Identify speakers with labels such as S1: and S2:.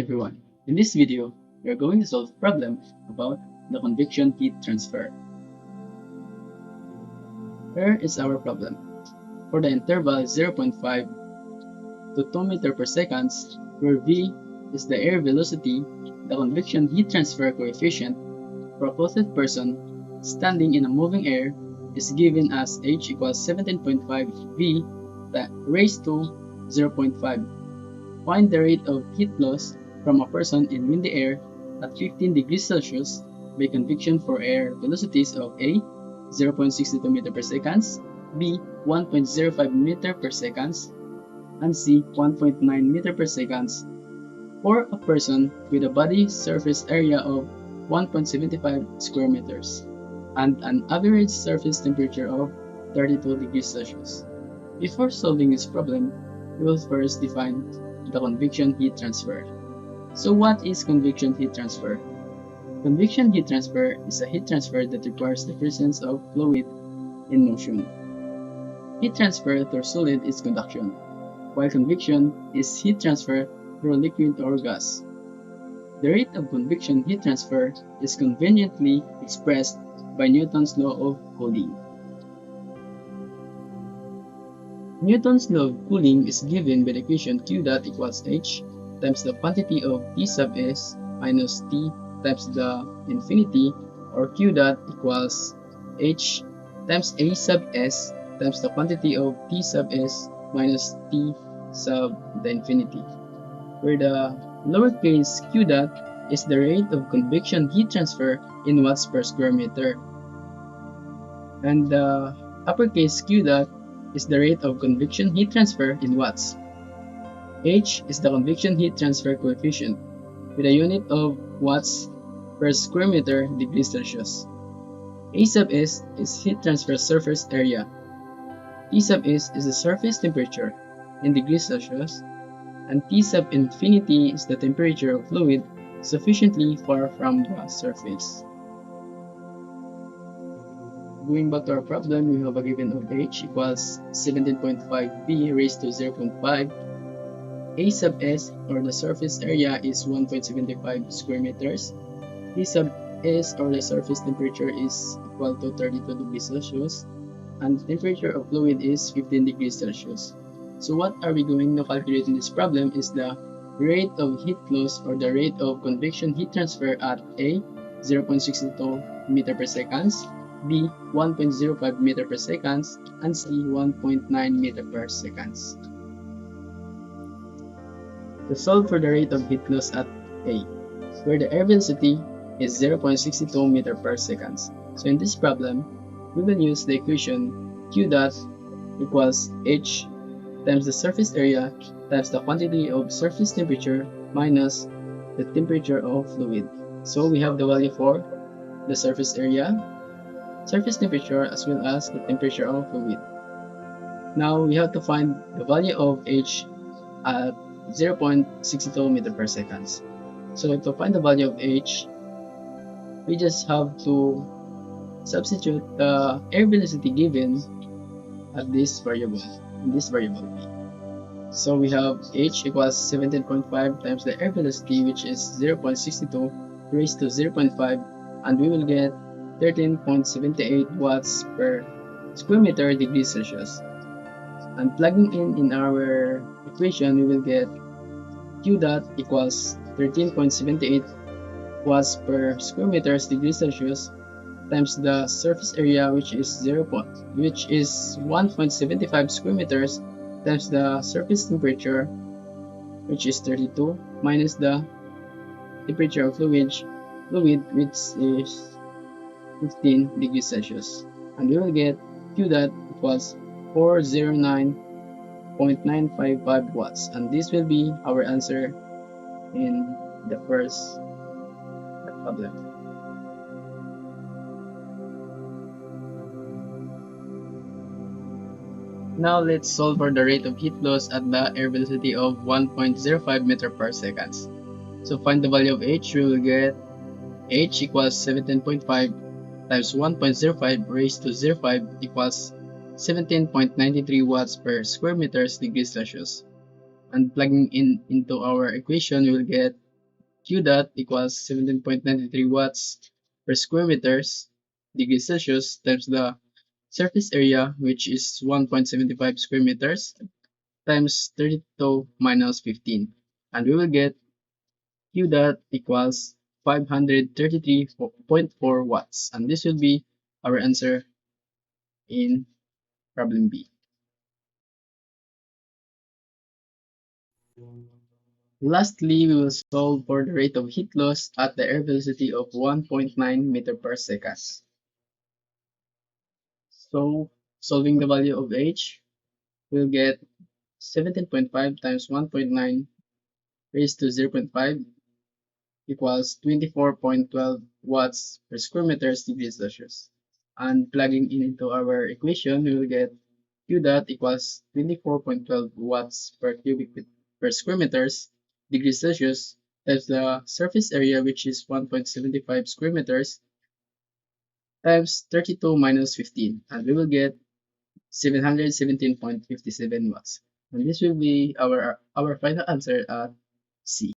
S1: everyone, in this video, we are going to solve a problem about the convection heat transfer. Here is our problem. For the interval 0.5 to 2 meter per second, where v is the air velocity, the convection heat transfer coefficient for a clothed person standing in a moving air is given as h equals 17.5 v raised to 0.5. Find the rate of heat loss from a person in windy air at 15 degrees Celsius by convection for air velocities of A. 0.62 meter per second, B. 1.05 meter per second, and C. 1.9 meter per second for a person with a body surface area of 1.75 square meters and an average surface temperature of 32 degrees Celsius. Before solving this problem, we will first define the convection heat transfer. So what is convection heat transfer? Convection heat transfer is a heat transfer that requires the presence of fluid in motion. Heat transfer through solid is conduction, while convection is heat transfer through liquid or gas. The rate of convection heat transfer is conveniently expressed by Newton's law of cooling. Newton's law of cooling is given by the equation Q dot equals H times the quantity of T sub S minus T times the infinity, or Q dot equals H times A sub S times the quantity of T sub S minus T sub the infinity, where the lowercase q dot is the rate of convection heat transfer in watts per square meter, and the uppercase q dot is the rate of convection heat transfer in watts. H is the convection heat transfer coefficient with a unit of watts per square meter degrees Celsius. A sub S is heat transfer surface area. T sub S is the surface temperature in degrees Celsius, and T sub infinity is the temperature of fluid sufficiently far from the surface. Going back to our problem, we have a given of H equals 17.5 V raised to 0.5. A sub S, or the surface area, is 1.75 square meters. T sub S, or the surface temperature, is equal to 32 degrees Celsius, and the temperature of fluid is 15 degrees Celsius. So what are we going to calculate in this problem is the rate of heat loss, or the rate of convection heat transfer at A. 0.62 meter per second, B. 1.05 meter per second, and C. 1.9 meter per second. To solve for the rate of heat loss at A, where the air velocity is 0.62 meter per second. So in this problem, we will use the equation Q dot equals H times the surface area times the quantity of surface temperature minus the temperature of fluid. So we have the value for the surface area, surface temperature, as well as the temperature of fluid. Now we have to find the value of H at 0.62 meter per second. So to find the value of H, we just have to substitute the air velocity given at this variable, in this variable B. So we have H equals 17.5 times the air velocity, which is 0.62 raised to 0.5, and we will get 13.78 watts per square meter degrees Celsius. And plugging in our equation, we will get Q dot equals 13.78 watts per square meters degrees Celsius times the surface area, which is 1.75 square meters, times the surface temperature, which is 32, minus the temperature of fluid, which is 15 degrees Celsius, and we will get Q dot equals 409.955 watts, and this will be our answer in the first problem. Now let's solve for the rate of heat loss at the air velocity of 1.05 meter per second. So find the value of H. We will get H equals 17.5 times 1.05 raised to 0.5 equals 17.93 watts per square meters degrees Celsius. And plugging into our equation, we will get Q dot equals 17.93 watts per square meters degrees Celsius times the surface area, which is 1.75 square meters, times 32 minus 15. And we will get Q dot equals 533.4 watts. And this will be our answer in problem B. Lastly, we will solve for the rate of heat loss at the air velocity of 1.9 meter per second. So, solving the value of H, we'll get 17.5 times 1.9 raised to 0.5 equals 24.12 watts per square meters degrees Celsius. And plugging in into our equation, we will get Q dot equals 24.12 watts per per square meters degrees Celsius times the surface area, which is 1.75 square meters, times 32 minus 15. And we will get 717.57 watts. And this will be our final answer at C.